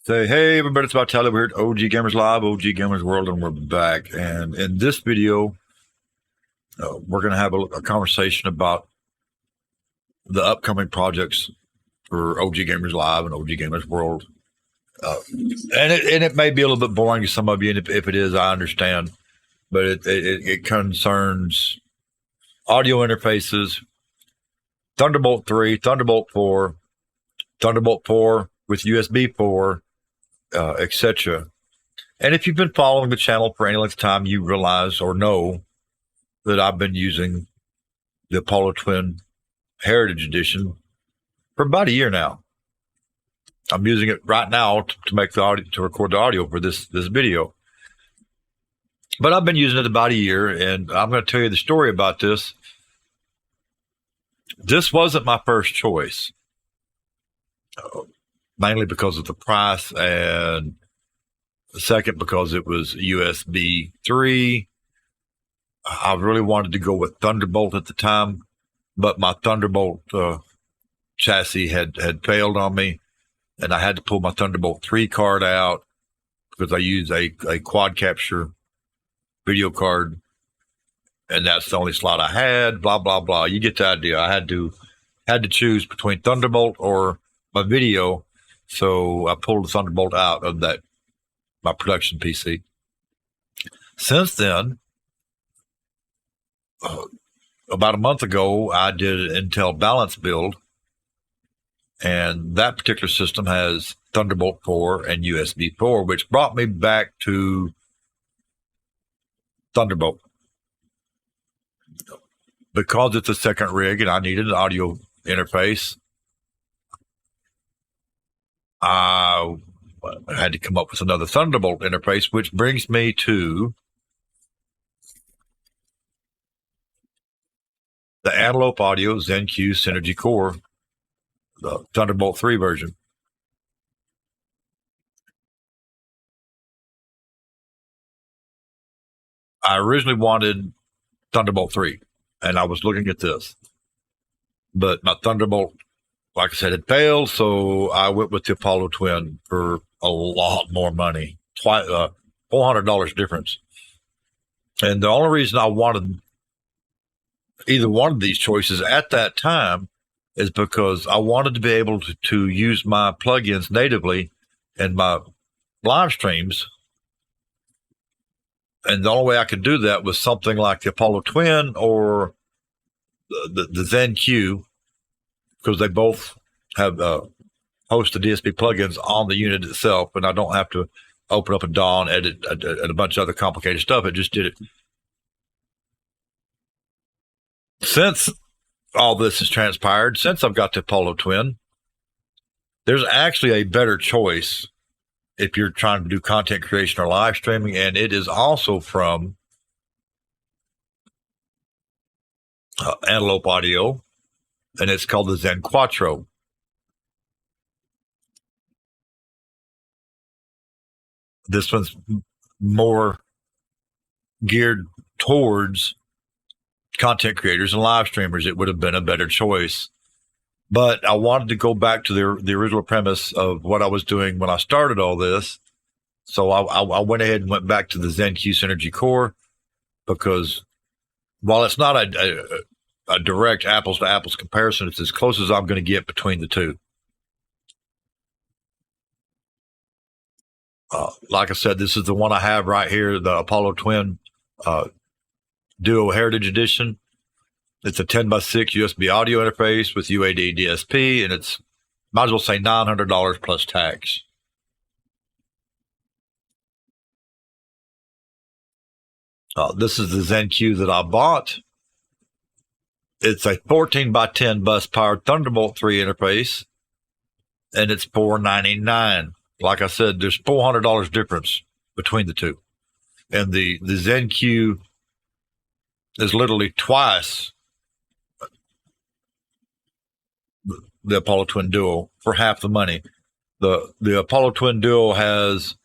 Say, hey everybody, it's about Antelope here at OG Gamers Live, OG Gamers World, and we're back. And in this video, we're going to have a conversation about the upcoming projects for OG Gamers Live and OG Gamers World. And it may be a little bit boring to some of you, and if it is, I understand. But it concerns audio interfaces, Thunderbolt 3, Thunderbolt 4, Thunderbolt 4 with USB 4, etc. And if you've been following the channel for any length of time, you realize or know that I've been using the Apollo Twin Heritage Edition for about a year now. I'm using it right now to make the audio, to record the audio for this video. But I've been using it about a year, and I'm going to tell you the story about this. This wasn't my first choice. Mainly because of the price, and second because it was USB 3. I really wanted to go with Thunderbolt at the time, but my Thunderbolt chassis had failed on me, and I had to pull my Thunderbolt 3 card out because I use a quad capture video card, and that's the only slot I had. Blah blah blah. You get the idea. I had to choose between Thunderbolt or my video. So I pulled the Thunderbolt out of my production PC. Since then, about a month ago, I did an Intel balance build, and that particular system has Thunderbolt 4 and USB 4, which brought me back to Thunderbolt. Because it's a second rig and I needed an audio interface, I had to come up with another Thunderbolt interface, which brings me to the Antelope Audio ZenQ Synergy Core, the Thunderbolt 3 version. I originally wanted Thunderbolt 3, and I was looking at this, but my Thunderbolt, like I said, it failed, so I went with the Apollo Twin for a lot more money, $400 difference. And the only reason I wanted either one of these choices at that time is because I wanted to be able to use my plugins natively in my live streams. And the only way I could do that was something like the Apollo Twin or the ZenQ, because they both have host of DSP plugins on the unit itself, and I don't have to open up a DAW and edit and a bunch of other complicated stuff. It just did it. Since all this has transpired, since I've got the Apollo Twin, there's actually a better choice if you're trying to do content creation or live streaming, and it is also from Antelope Audio, and it's called the Zen Quattro. This one's more geared towards content creators and live streamers. It would have been a better choice. But I wanted to go back to the original premise of what I was doing when I started all this. So I went ahead and went back to the ZenQ Synergy Core, because while it's not a direct apples to apples comparison, it's as close as I'm going to get between the two. Like I said, this is the one I have right here, the Apollo Twin Duo Heritage Edition. It's a 10x6 USB audio interface with UAD DSP, and it's, might as well say, $900 plus tax. This is the ZenQ that I bought. It's a 14x10 bus powered Thunderbolt 3 interface, and it's $499. Like I said, there's $400 difference between the two. And the ZenQ is literally twice the Apollo Twin Duo for half the money. The Apollo Twin Duo has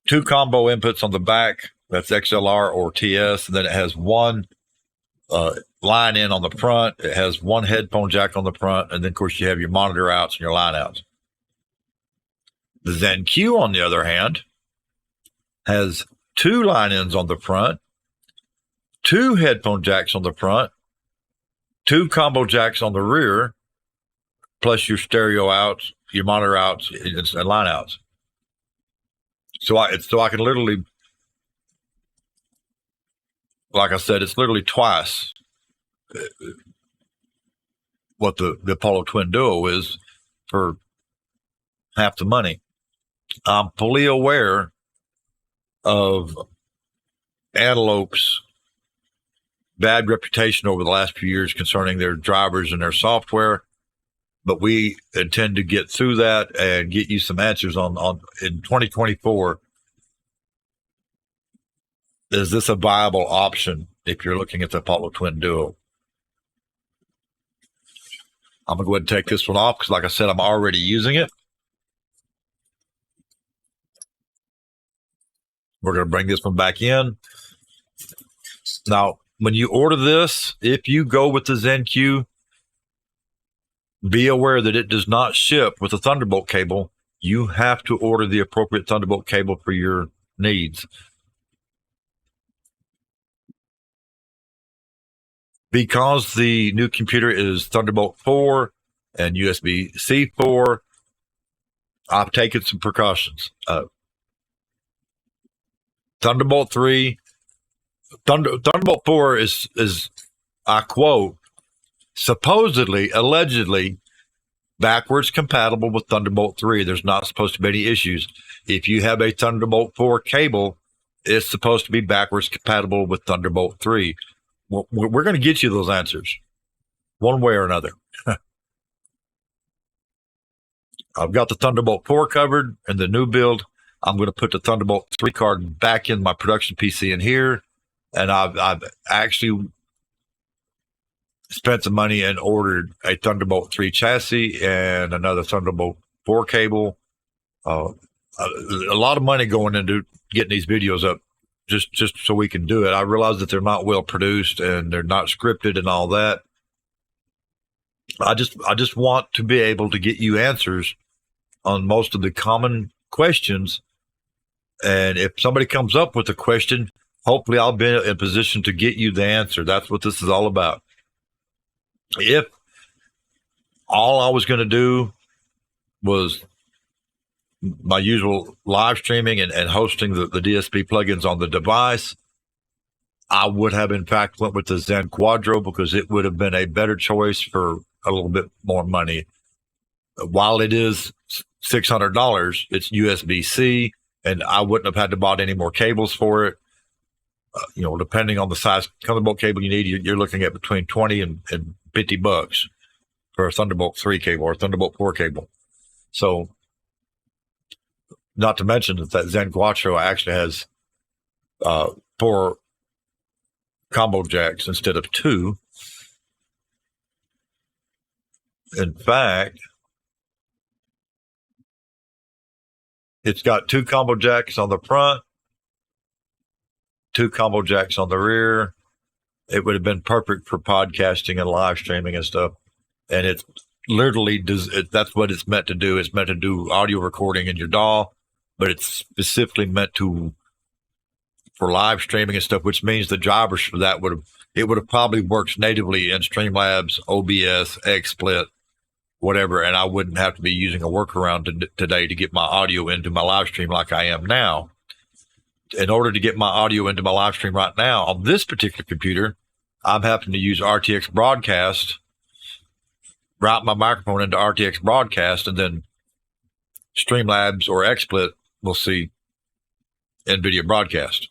two combo inputs on the back. That's XLR or TS. And then it has one line in on the front. It has one headphone jack on the front, and then of course you have your monitor outs and your line outs. The ZenQ, on the other hand, has two line ins on the front, two headphone jacks on the front, two combo jacks on the rear, plus your stereo outs, your monitor outs, and line outs. So I can literally, like I said, it's literally twice what the Apollo Twin Duo is for half the money. I'm fully aware of Antelope's bad reputation over the last few years concerning their drivers and their software, but we intend to get through that and get you some answers on in 2024. Is this a viable option if you're looking at the Apollo Twin Duo? I'm going to go ahead and take this one off because, like I said, I'm already using it. We're going to bring this one back in. Now, when you order this, if you go with the ZenQ, be aware that it does not ship with a Thunderbolt cable. You have to order the appropriate Thunderbolt cable for your needs. Because the new computer is Thunderbolt 4 and USB-C 4, I've taken some precautions. Thunderbolt 3, Thunderbolt 4 is, I quote, supposedly, allegedly, backwards compatible with Thunderbolt 3. There's not supposed to be any issues. If you have a Thunderbolt 4 cable, it's supposed to be backwards compatible with Thunderbolt 3. We're going to get you those answers one way or another. I've got the Thunderbolt 4 covered in the new build. I'm going to put the Thunderbolt 3 card back in my production PC in here. And I've actually spent some money and ordered a Thunderbolt 3 chassis and another Thunderbolt 4 cable. A lot of money going into getting these videos up just so we can do it. I realize that they're not well produced and they're not scripted and all that. I just want to be able to get you answers on most of the common questions. And if somebody comes up with a question, hopefully I'll be in a position to get you the answer. That's what this is all about. If all I was going to do was my usual live streaming and hosting the DSP plugins on the device, I would have in fact went with the Zen Quadro because it would have been a better choice for a little bit more money. While it is $600, it's USB-C, and I wouldn't have had to buy any more cables for it. Depending on the size Thunderbolt cable you need, you're looking at between 20 and $50 for a Thunderbolt 3 cable or a Thunderbolt 4 cable. So, not to mention that Zen Quattro actually has 4 combo jacks instead of 2. In fact, it's got 2 combo jacks on the front, 2 combo jacks on the rear. It would have been perfect for podcasting and live streaming and stuff. And it literally does. That's what it's meant to do. It's meant to do audio recording in your DAW, but it's specifically meant for live streaming and stuff, which means the drivers for that would have probably worked natively in Streamlabs, OBS, XSplit, whatever, and I wouldn't have to be using a workaround today to get my audio into my live stream like I am now. In order to get my audio into my live stream right now on this particular computer, I'm having to use RTX Broadcast, route my microphone into RTX Broadcast, and then Streamlabs or XSplit will see NVIDIA Broadcast.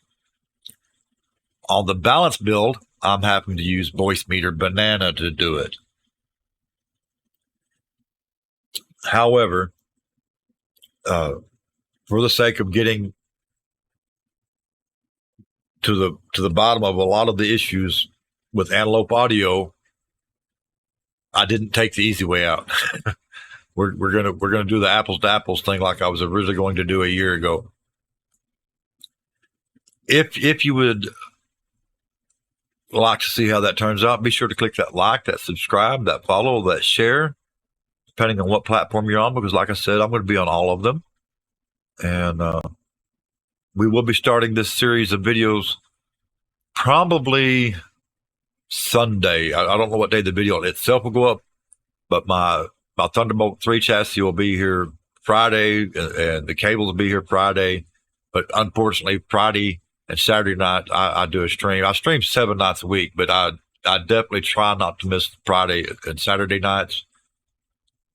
On the balance build, I'm having to use Voice Meter Banana to do it. However, for the sake of getting to the bottom of a lot of the issues with Antelope Audio, I didn't take the easy way out. we're gonna do the apples to apples thing like I was originally going to do a year ago. If you would like to see how that turns out. Be sure to click that like, that subscribe, that follow, that share, depending on what platform you're on, because like I said, I'm going to be on all of them. And we will be starting this series of videos probably Sunday. I don't know what day the video itself will go up, but my Thunderbolt 3 chassis will be here Friday, and the cables will be here Friday. But unfortunately, Friday and Saturday night, I do a stream. I stream 7 nights a week, but I definitely try not to miss Friday and Saturday nights,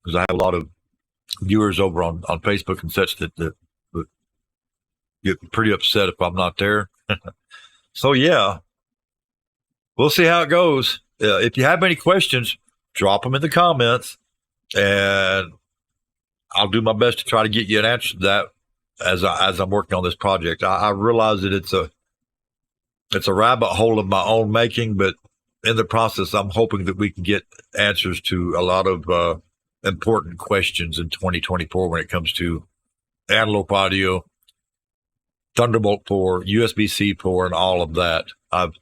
because I have a lot of viewers over on Facebook and such that get pretty upset if I'm not there. So, yeah, we'll see how it goes. If you have any questions, drop them in the comments, and I'll do my best to try to get you an answer to that as I'm working on this project. I realize that it's a rabbit hole of my own making, but in the process, I'm hoping that we can get answers to a lot of important questions in 2024 when it comes to Antelope audio, Thunderbolt 4, USB-C 4, and all of that. I've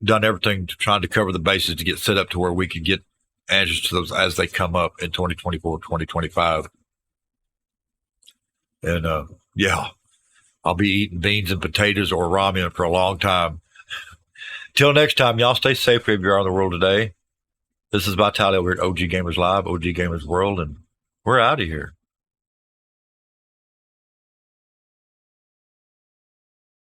done everything to trying to cover the bases to get set up to where we could get answers to those as they come up in 2024, 2025. And yeah, I'll be eating beans and potatoes or ramen for a long time. Till next time, y'all stay safe wherever you are in the world today. This is Vitality over at OG Gamers Live, OG Gamers World, and we're out of here.